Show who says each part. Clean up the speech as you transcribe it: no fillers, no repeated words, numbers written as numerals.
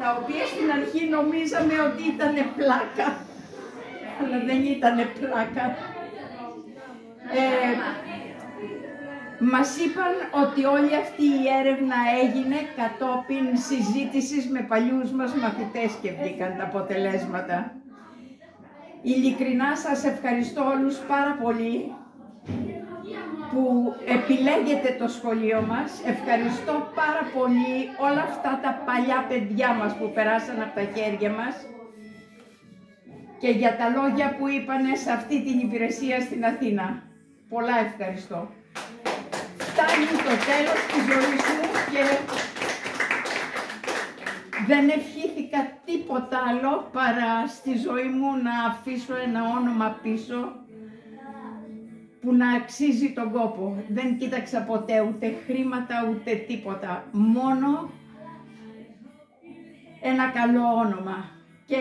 Speaker 1: τα οποία στην αρχή νομίζαμε ότι ήταν πλάκα, αλλά δεν ήταν πλάκα. Μας είπαν ότι όλη αυτή η έρευνα έγινε κατόπιν συζήτησης με παλιούς μας μαθητές και βγήκαν τα αποτελέσματα. Ειλικρινά σας ευχαριστώ όλους πάρα πολύ που επιλέγετε το σχολείο μας. Ευχαριστώ πάρα πολύ όλα αυτά τα παλιά παιδιά μας που περάσαν από τα χέρια μας και για τα λόγια που είπανε σε αυτή την υπηρεσία στην Αθήνα. Πολλά ευχαριστώ. Φτάνει το τέλος της ζωής μου και δεν ευχήθηκα τίποτα άλλο παρά στη ζωή μου να αφήσω ένα όνομα πίσω που να αξίζει τον κόπο. Δεν κοίταξα ποτέ ούτε χρήματα ούτε τίποτα, μόνο ένα καλό όνομα. Και